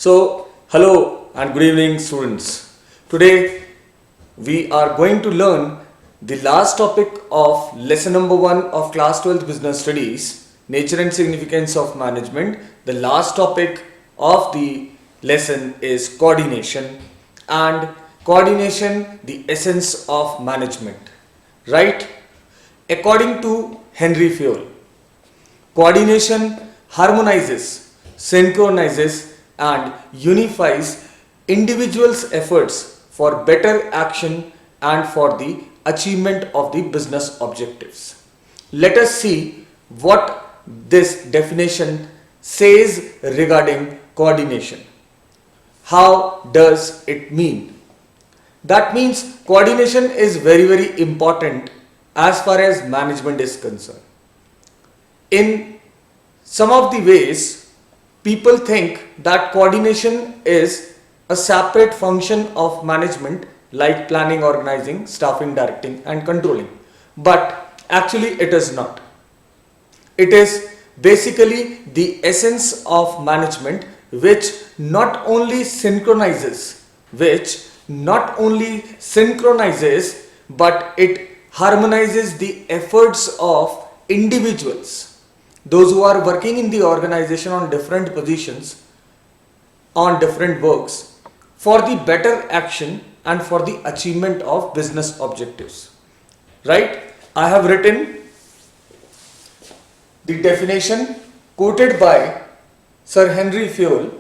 Hello and good evening, students. Today, we are going to learn the last topic of lesson number 1 of class 12th business studies, nature and significance of management. The last topic of the lesson is coordination, and coordination, the essence of management, right? According to Henry Fayol, coordination harmonizes, synchronizes, and unifies individuals' efforts for better action and for the achievement of the business objectives. Let us see what this definition says regarding coordination. How does it mean? That means coordination is very important as far as management is concerned. In some of the ways, people think that coordination is a separate function of management like planning, organizing, staffing, directing and controlling. But actually it is not. It is basically the essence of management which not only synchronizes but it harmonizes the efforts of individuals, those who are working in the organization on different positions, on different works, for the better action and for the achievement of business objectives. Right? I have written the definition quoted by Sir Henry Fayol,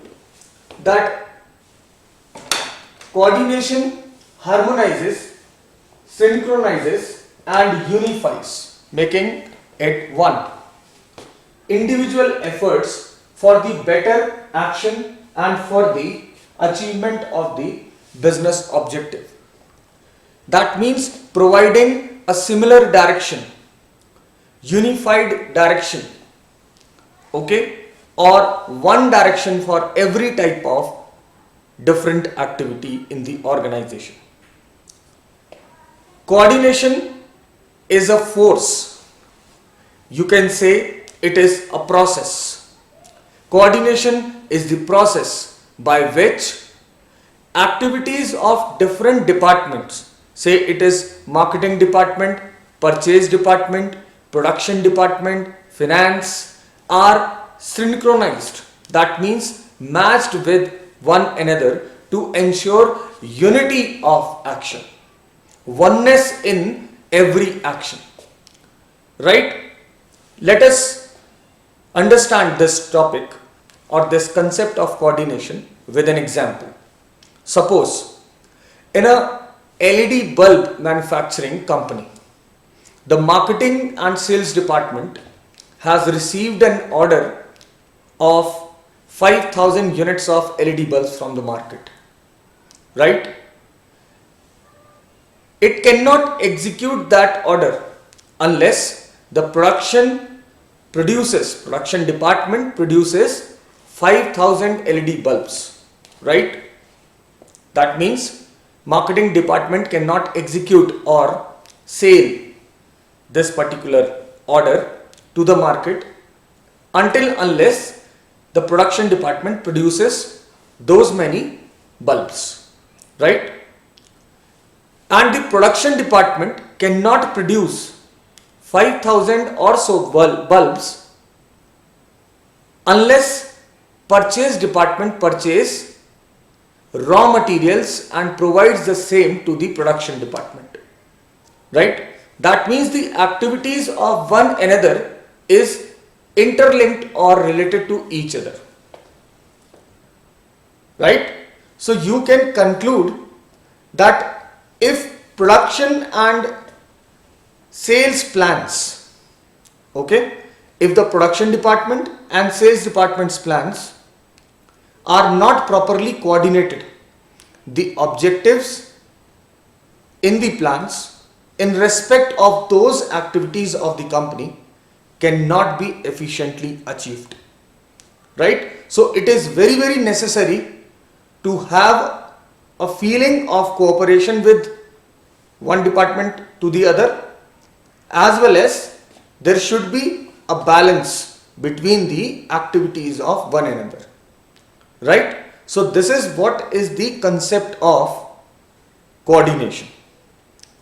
that coordination harmonizes, synchronizes and unifies, making it one. Individual efforts for the better action and for the achievement of the business objective. That means providing a similar direction, unified direction, okay, or one direction for every type of different activity in the organization. Coordination is a force. You can say it is a process. Coordination is the process by which activities of different departments, say it is marketing department, purchase department, production department, finance, are synchronized. That means matched with one another to ensure unity of action, oneness in every action. Right? Let us understand this topic or this concept of coordination with an example. Suppose in a LED bulb manufacturing company, the marketing and sales department has received an order of 5,000 units of LED bulbs from the market. Right? It cannot execute that order unless the production department produces 5,000 LED bulbs, right? That means marketing department cannot execute or sell this particular order to the market unless the production department produces those many bulbs, right? And the production department cannot produce 5,000 or so bulbs unless purchase department purchase raw materials and provides the same to the production department, right? That means the activities of one another is interlinked or related to each other, right? So you can conclude that if production and sales plans, okay, if the production department and sales department's plans are not properly coordinated, the objectives in the plans in respect of those activities of the company cannot be efficiently achieved, right? So it is very necessary to have a feeling of cooperation with one department to the other, as well as there should be a balance between the activities of one another, right? So this is what is the concept of coordination.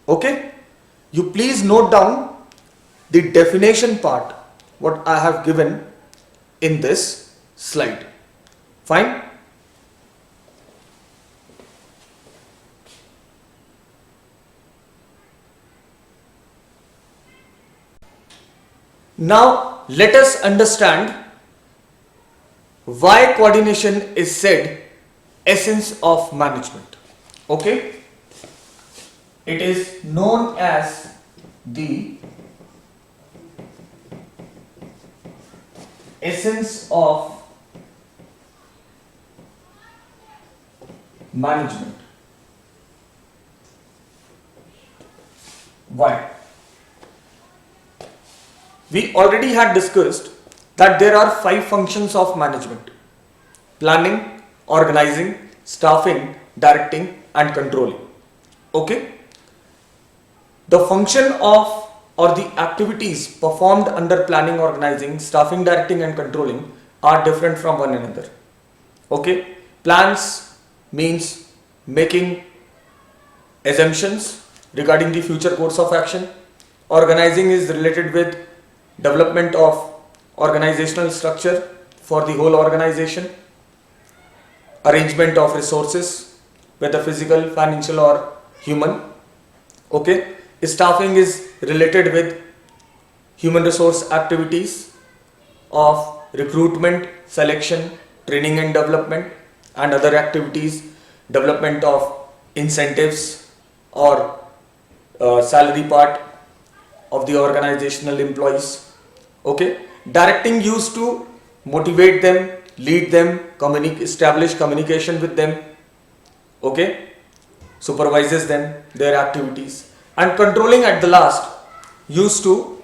Okay, you please note down the definition part what I have given in this slide. Fine. Now let us understand why coordination is said essence of management. Okay, it is known as the essence of management. Why? We already had discussed that there are 5 functions of management: planning, organizing, staffing, directing and controlling. Okay, the function of or the activities performed under planning, organizing, staffing, directing and controlling are different from one another. Okay, plans means making assumptions regarding the future course of action. Organizing is related with development of organizational structure for the whole organization, arrangement of resources, whether physical, financial or human. Okay, staffing is related with human resource activities of recruitment, selection, training and development and other activities, development of incentives or salary part of the organizational employees. Okay, directing used to motivate them, lead them, establish communication with them. Okay, supervises them, their activities, and controlling at the last used to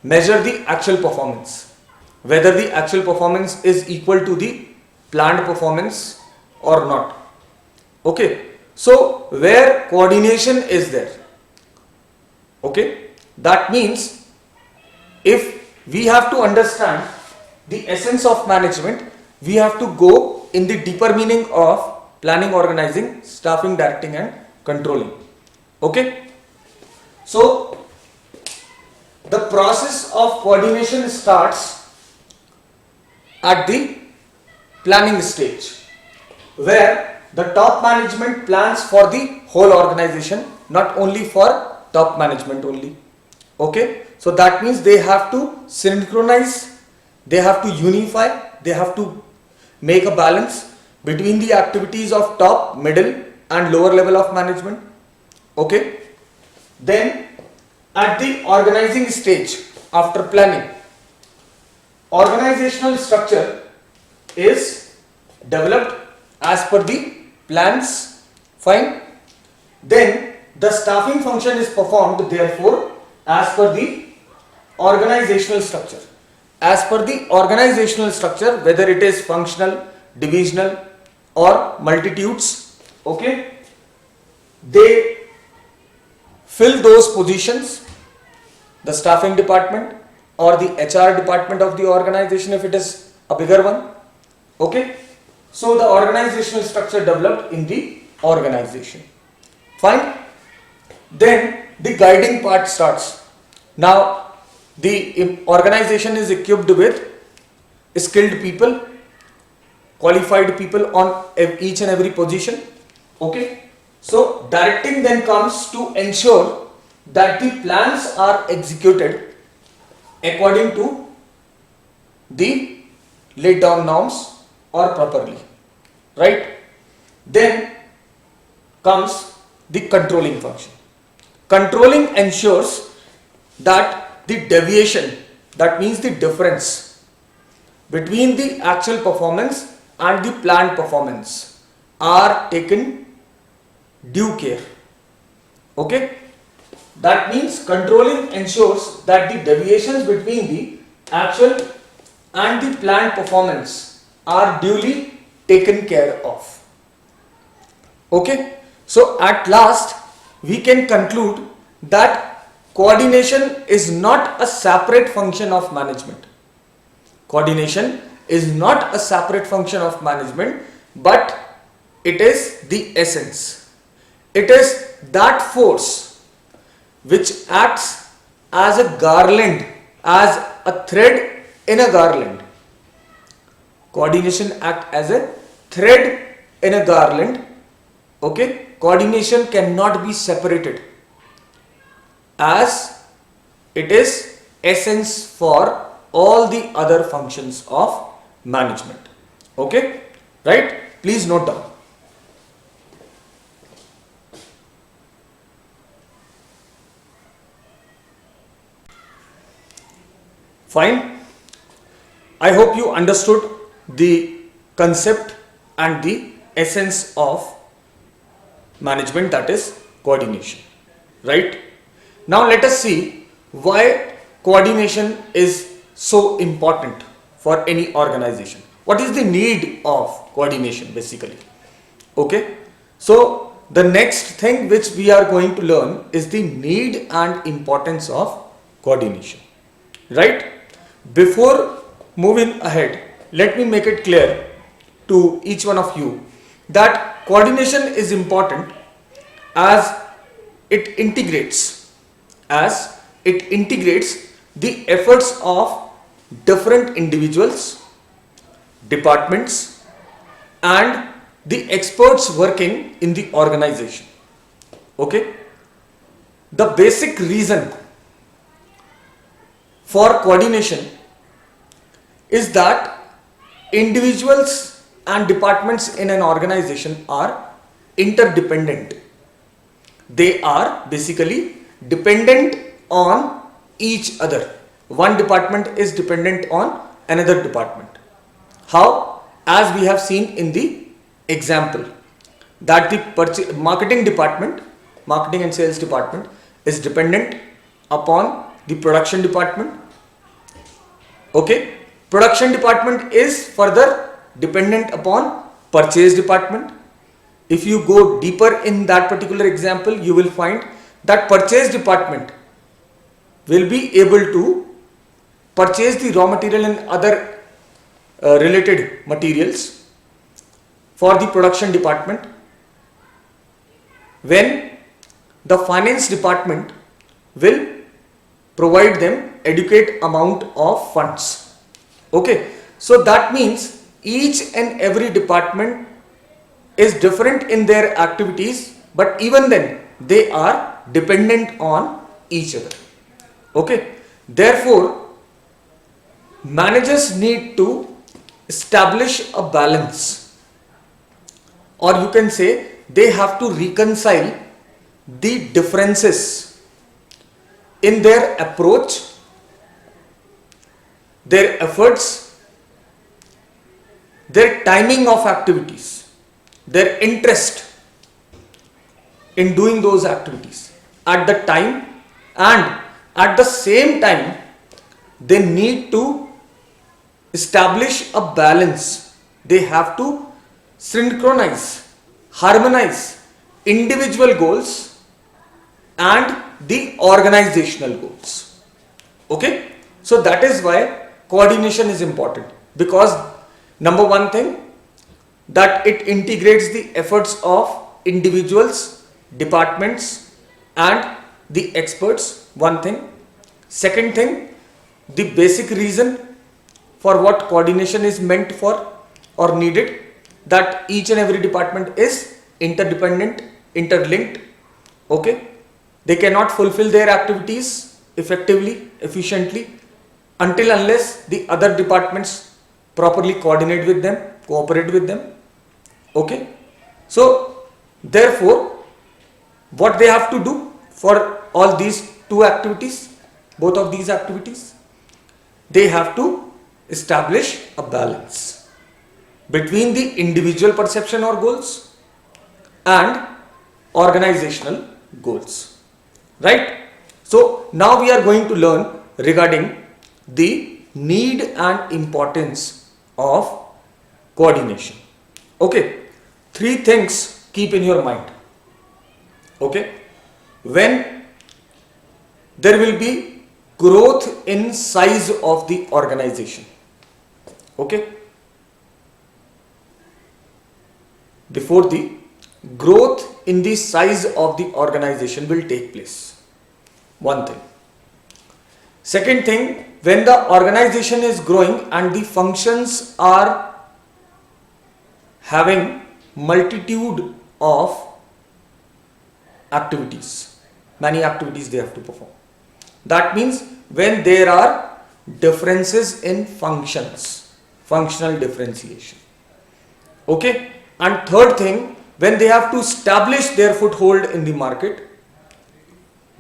measure the actual performance, whether the actual performance is equal to the planned performance or not. Okay, so where coordination is there, okay, that means if we have to understand the essence of management, we have to go in the deeper meaning of planning, organizing, staffing, directing and controlling. Okay, so the process of coordination starts at the planning stage, where the top management plans for the whole organization, not only for top management only. Okay, so that means they have to synchronize, they have to unify, they have to make a balance between the activities of top, middle and lower level of management. Okay, then at the organizing stage after planning, organizational structure is developed as per the plans. Fine. Then the staffing function is performed therefore as per the organizational structure. As per the organizational structure, whether it is functional, divisional or multitudes, okay, they fill those positions, the staffing department or the HR department of the organization if it is a bigger one. Okay, so the organizational structure developed in the organization. Fine. Then the guiding part starts. Now the organization is equipped with skilled people, qualified people on each and every position. Okay, so directing then comes to ensure that the plans are executed according to the laid down norms or properly, right? Then comes the controlling function. Controlling ensures that the deviation, that means the difference between the actual performance and the planned performance, are taken due care. Okay, that means controlling ensures that the deviations between the actual and the planned performance are duly taken care of. Okay, so at last we can conclude that coordination is not a separate function of management. Coordination is not a separate function of management. but it is the essence. It is that force which acts as a garland, as a thread in a garland. Coordination acts as a thread in a garland. Okay, coordination cannot be separated, as it is essence for all the other functions of management. Okay, right? Please note down. Fine. I hope you understood the concept and the essence of management, that is coordination. Right? Now let us see why coordination is so important for any organization. What is the need of coordination basically? Okay. So the next thing which we are going to learn is the need and importance of coordination. Right? Before moving ahead, let me make it clear to each one of you that coordination is important as it integrates the efforts of different individuals, departments and the experts working in the organization. Okay, the basic reason for coordination is that individuals and departments in an organization are interdependent. They are basically dependent on each other. One department is dependent on another department. How? As we have seen in the example, that the marketing and sales department is dependent upon the production department. Okay, production department is further dependent upon purchase department. If you go deeper in that particular example, you will find that purchase department will be able to purchase the raw material and other related materials for the production department, when the finance department will provide them adequate amount of funds. Okay, so that means each and every department is different in their activities, but even then they are dependent on each other. Okay, therefore managers need to establish a balance, or you can say they have to reconcile the differences in their approach, their efforts, their timing of activities, their interest in doing those activities at the time, and at the same time they need to establish a balance. They have to synchronize, harmonize individual goals and the organizational goals. Okay, so that is why coordination is important, because number one thing, that it integrates the efforts of individuals, departments and the experts. One thing. Second thing, the basic reason for what coordination is meant for or needed, that each and every department is interdependent, interlinked. Okay, they cannot fulfill their activities effectively, efficiently until unless the other departments properly coordinate with them, cooperate with them. Okay, so therefore what they have to do for all these two activities, both of these activities, they have to establish a balance between the individual perception or goals and organizational goals. Right? So now we are going to learn regarding the need and importance of coordination. Okay, three things keep in your mind. Okay, when there will be growth in size of the organization. Okay, before the growth in the size of the organization will take place. One thing. Second thing, when the organization is growing and the functions are having multitude of activities, many activities they have to perform. That means when there are differences in functions, functional differentiation. Okay. And third thing, when they have to establish their foothold in the market,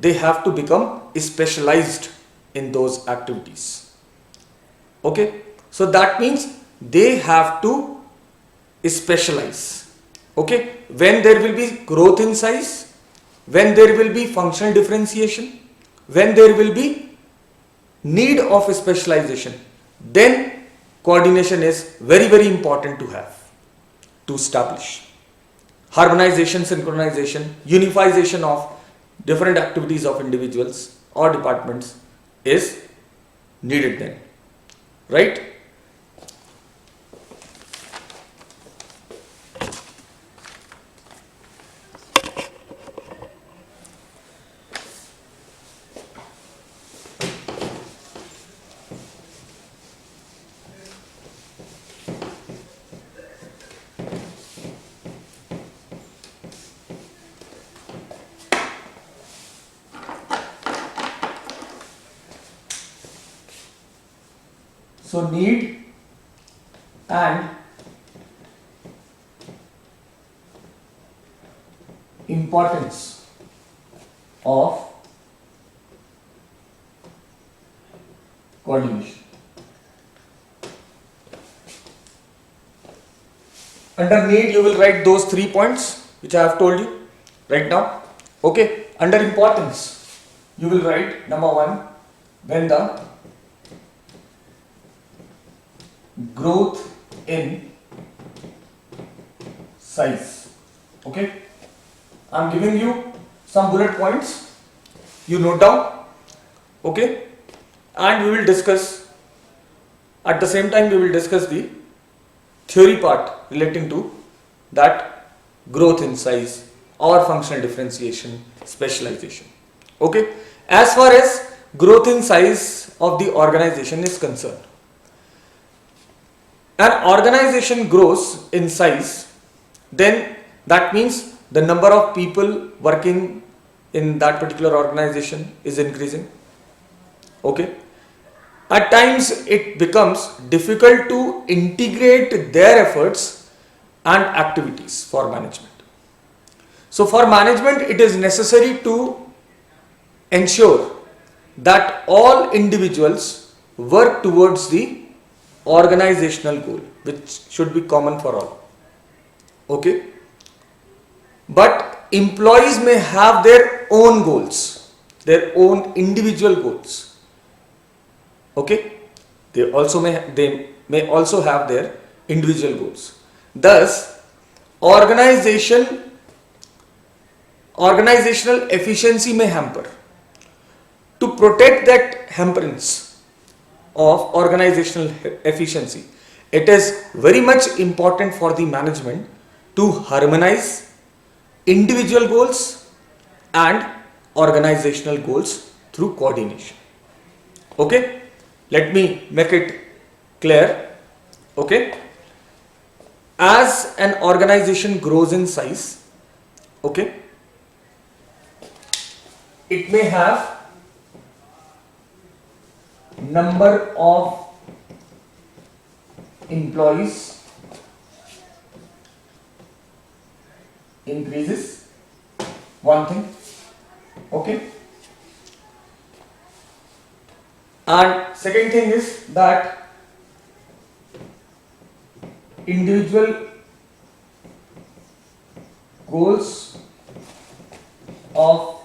they have to become specialized in those activities. Okay. So that means they have to specialize. Okay. When there will be growth in size, when there will be functional differentiation, when there will be need of specialization, then coordination is very, very important to have, to establish. Harmonization, synchronization, unification of different activities of individuals or departments is needed then, right? So need and importance of coordination. Under need you will write those 3 points which I have told you right now. Okay. Under importance you will write number 1, when the growth in size. Okay. I am giving you some bullet points. You note down. Okay. And we will discuss, at the same time we will discuss the theory part relating to that growth in size or functional differentiation, specialization. Okay. As far as growth in size of the organization is concerned, an organization grows in size, then that means the number of people working in that particular organization is increasing. Okay. At times it becomes difficult to integrate their efforts and activities for management. So for management it is necessary to ensure that all individuals work towards the organizational goal, which should be common for all. Okay. But employees may have their own goals, their own individual goals. Okay. They may also have their individual goals. Thus, organizational efficiency may hamper. To protect that hamperings of organizational efficiency, it is very much important for the management to harmonize individual goals and organizational goals through coordination. Okay. Let me make it clear. Okay. As an organization grows in size, okay, it may have number of employees increases, one thing. Okay. And second thing is that individual goals of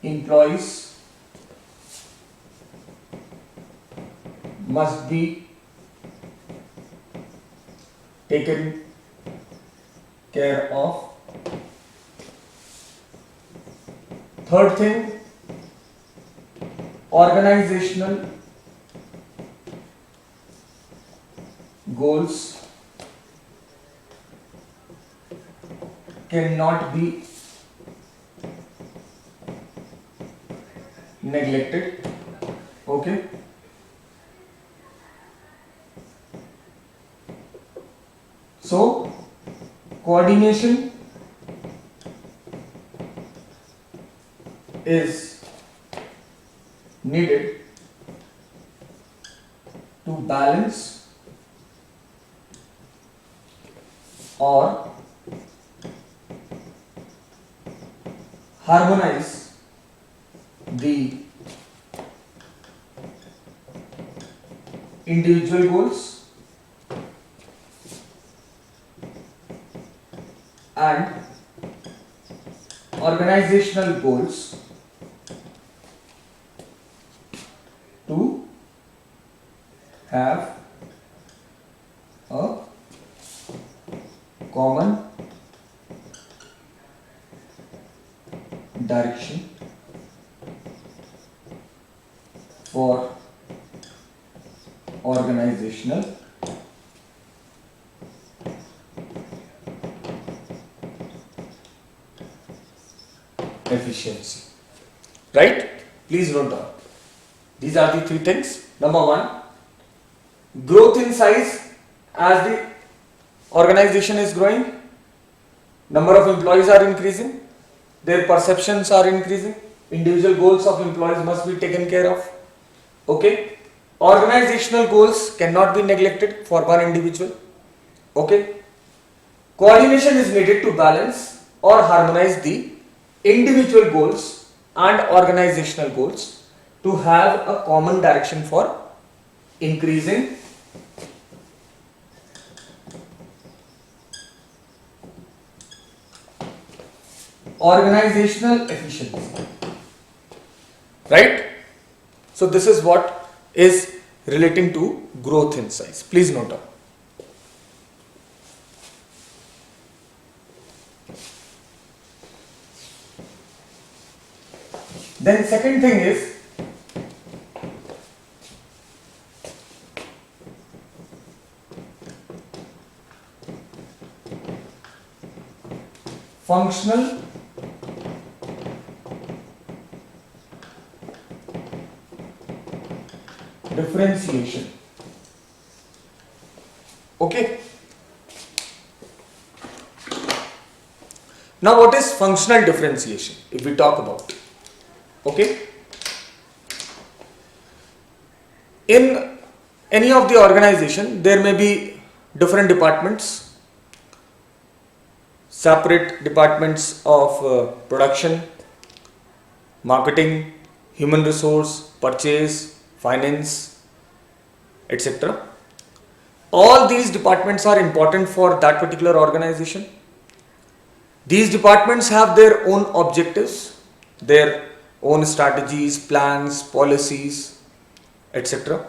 employees must be taken care of. Third thing, organizational goals cannot be neglected. Okay. So coordination is needed to balance or harmonize the individual goals and organizational goals to have a common direction for organizational efficiency. Right? Please note down. These are the three things. Number one, growth in size as the organization is growing, number of employees are increasing, their perceptions are increasing, individual goals of employees must be taken care of. Okay. Organizational goals cannot be neglected for one individual. Okay. Coordination is needed to balance or harmonize the individual goals and organizational goals to have a common direction for increasing organizational efficiency. Right? So this is what is relating to growth in size. Please note down. Then second thing is functional differentiation. Okay. Now what is functional differentiation if we talk about it? Okay. In any of the organization there may be different departments, separate departments of production, marketing, human resource, purchase, finance, etc. All these departments are important for that particular organization. These departments have their own objectives, their own strategies, plans, policies, etc.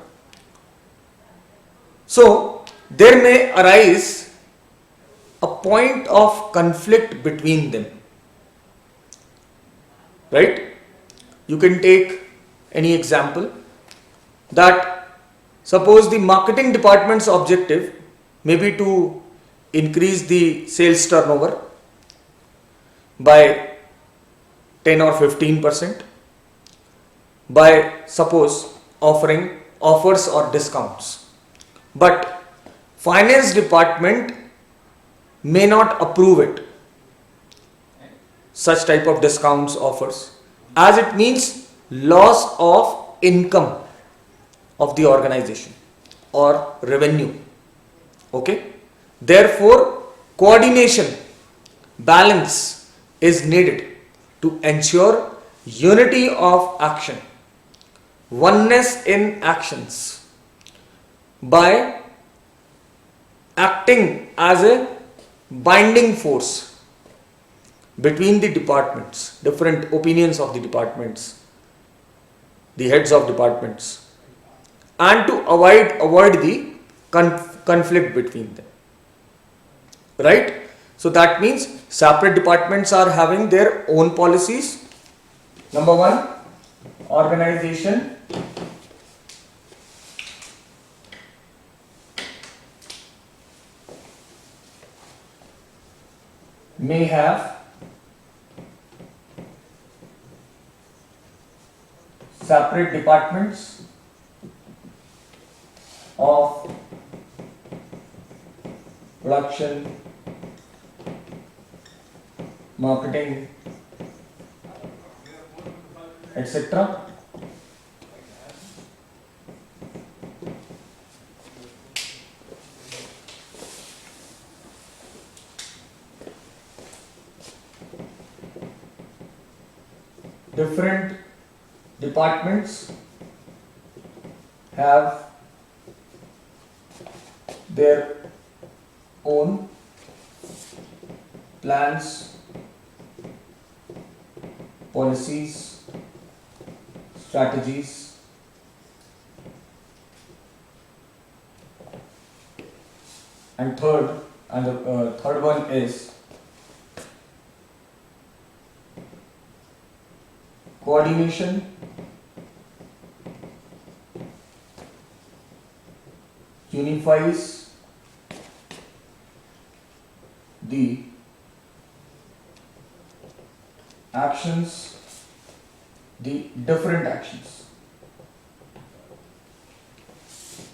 So there may arise a point of conflict between them. Right? You can take any example that suppose the marketing department's objective may be to increase the sales turnover by 10 or 15% by suppose offering offers or discounts, but finance department may not approve it, such type of discounts offers, as it means loss of income of the organization or revenue. Okay, therefore coordination, balance is needed to ensure unity of action, oneness in actions, by acting as a binding force between the departments, different opinions of the departments, the heads of departments, and to avoid the conflict between them. Right? So that means separate departments are having their own policies. Number one, organization may have separate departments of production, marketing, etc. Different departments have their own plans, policies, strategies, and third one is coordination, unifies the actions, the different actions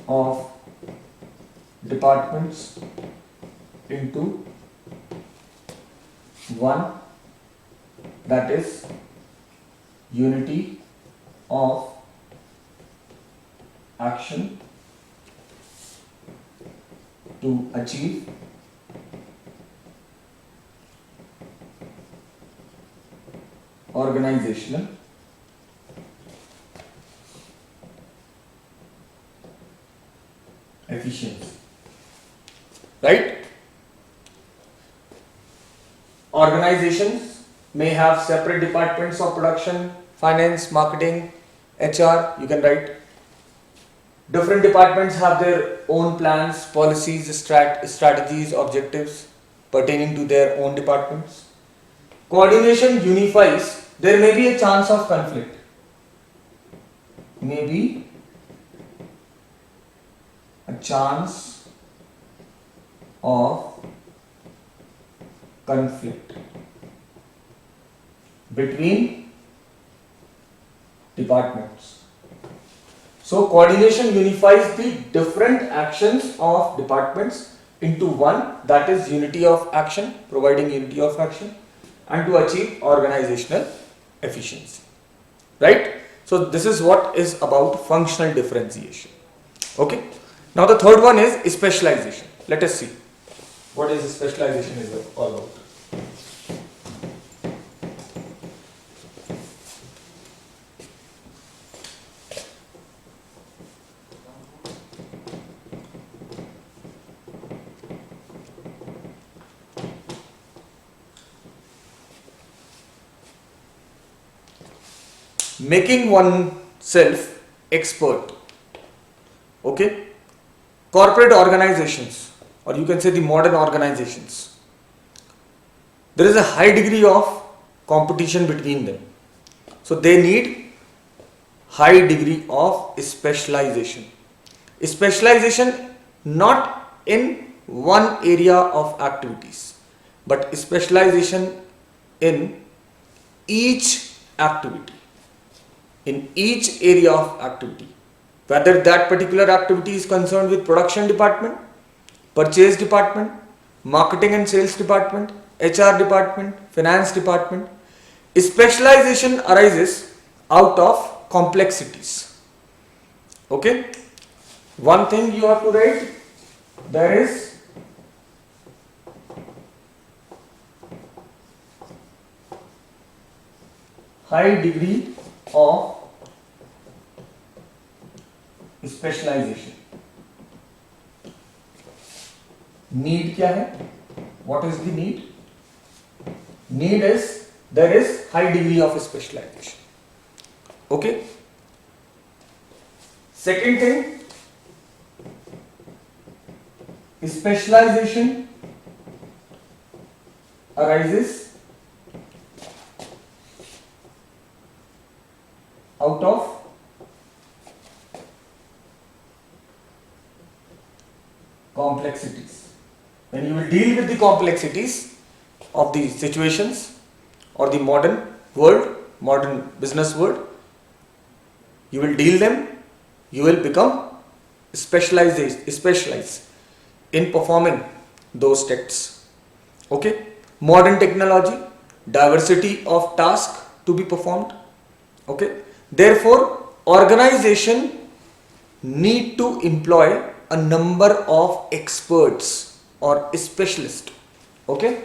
of departments into one, that is unity of action to achieve organizational efficiency. Right? Organizations may have separate departments of production, finance, marketing, HR, you can write. Different departments have their own plans, policies, strategies, objectives pertaining to their own departments. Coordination unifies, there may be a chance of conflict. Maybe a chance of conflict between departments. So coordination unifies the different actions of departments into one, that is unity of action, providing unity of action, and to achieve organizational efficiency. Right? So this is what is about functional differentiation. Okay. Now the third one is specialization. Let us see what is specialization is all about. Making oneself expert. Okay. Corporate organizations, or you can say the modern organizations, there is a high degree of competition between them. So they need high degree of specialization. Specialization not in one area of activities, but specialization in each activity, in each area of activity. Whether that particular activity is concerned with production department, purchase department, marketing and sales department, HR department, finance department, specialization arises out of complexities. Okay? One thing you have to write, there is high degree of specialization. Need क्या है? What is the need? Need is there is high degree of specialization. Okay. Second thing, specialization arises out of complexities. When you will deal with the complexities of the situations or the modern world, modern business world. You will deal them, you will become specialized in performing those tasks. Okay, modern technology, diversity of task to be performed. Okay, therefore organization need to employ a number of experts or specialists. Okay,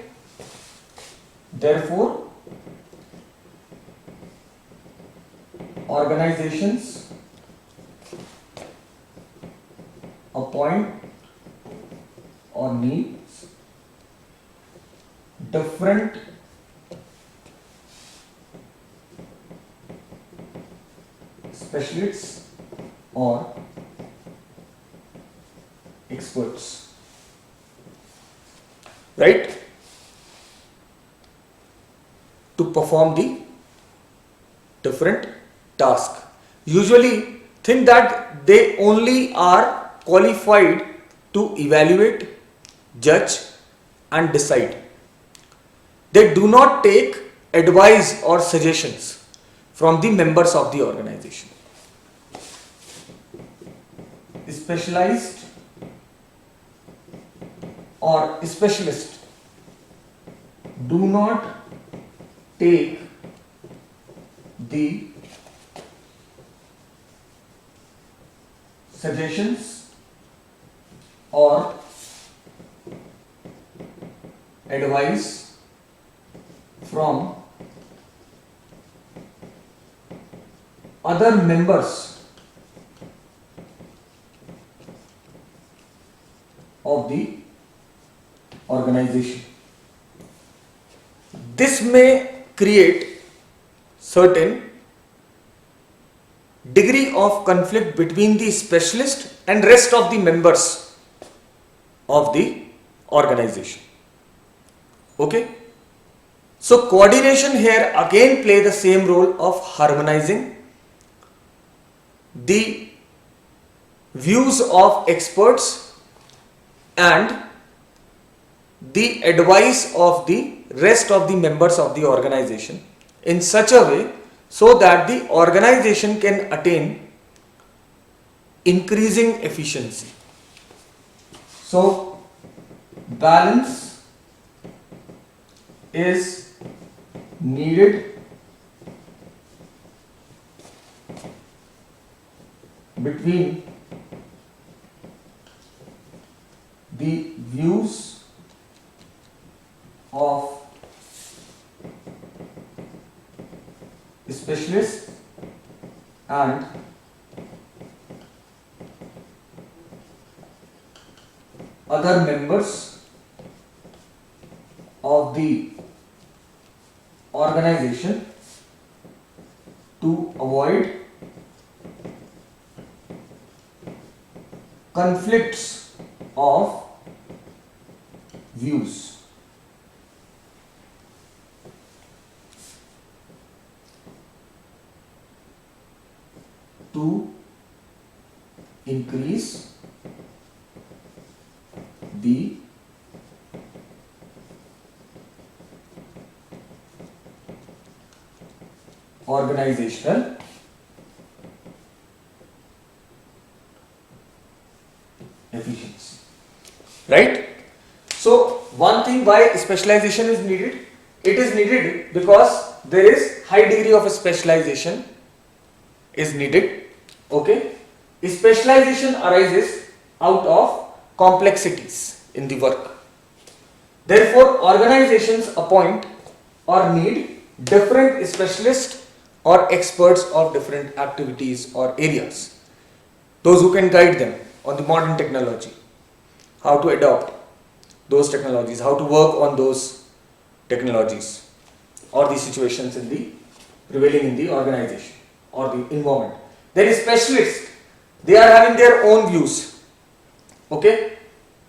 therefore organizations appoint or needs different specialists or experts, right, to perform the different task. Usually think that they only are qualified to evaluate, judge and decide. They do not take advice or suggestions from the members of the organization. Specialized or specialist do not take the suggestions or advice from other members of the organization. This may create certain degree of conflict between the specialist and rest of the members of the organization. Okay, so coordination here again play the same role of harmonizing the views of experts and the advice of the rest of the members of the organization in such a way so that the organization can attain increasing efficiency. So balance is needed between the views of specialists and other members of the organization to avoid conflicts of views. To increase the organizational efficiency, right? So one thing why specialization is needed, it is needed because there is high degree of specialization is needed. Okay, specialization arises out of complexities in the work. Therefore organizations appoint or need different specialists or experts of different activities or areas, those who can guide them on the modern technology, how to adopt those technologies, how to work on those technologies or the situations in the prevailing in the organization or the environment. There is specialists, they are having their own views. Okay,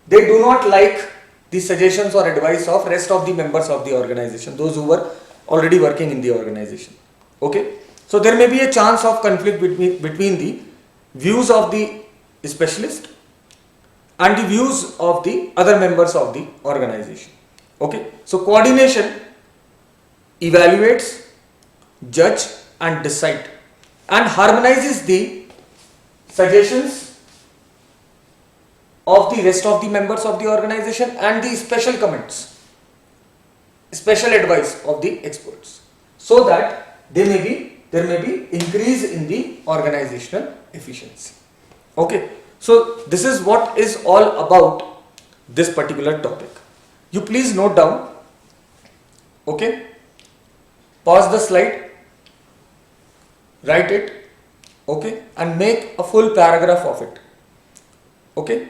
they do not like the suggestions or advice of rest of the members of the organization, those who were already working in the organization. Okay, so there may be a chance of conflict between the views of the specialist and the views of the other members of the organization. Okay, so coordination evaluates, judge and decide and harmonizes the suggestions of the rest of the members of the organization and the special comments, special advice of the experts, so that there may be increase in the organizational efficiency. Okay, so this is what is all about this particular topic. You please note down. Okay, pause the slide, write it, okay, and make a full paragraph of it. Okay,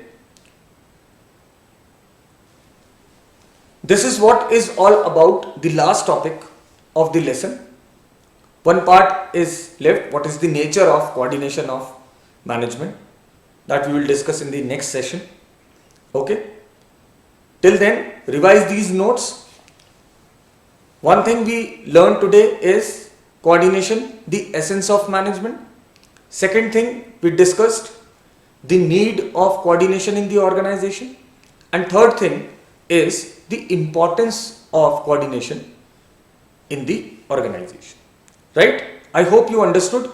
this is what is all about the last topic of the lesson. One part is left, what is the nature of coordination of management, that we will discuss in the next session. Okay, till then revise these notes. One thing we learned today is coordination, the essence of management. Second thing we discussed, the need of coordination in the organization. And third thing is the importance of coordination in the organization. Right? I hope you understood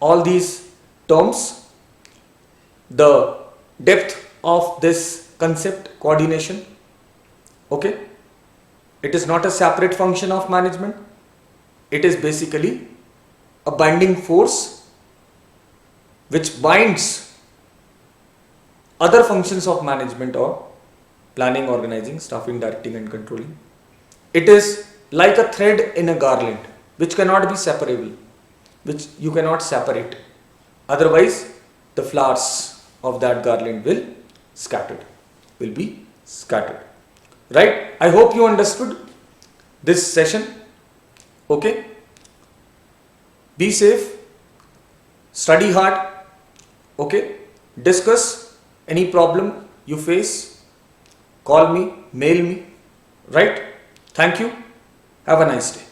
all these terms, the depth of this concept, coordination. Okay? It is not a separate function of management. It is basically a binding force which binds other functions of management or planning, organizing, staffing, directing and controlling. It is like a thread in a garland which cannot be separable, which you cannot separate. Otherwise, the flowers of that garland will be scattered. Right? I hope you understood this session. Okay? Be safe. Study hard. Okay? Discuss any problem you face. Call me, mail me. Right? Thank you. Have a nice day.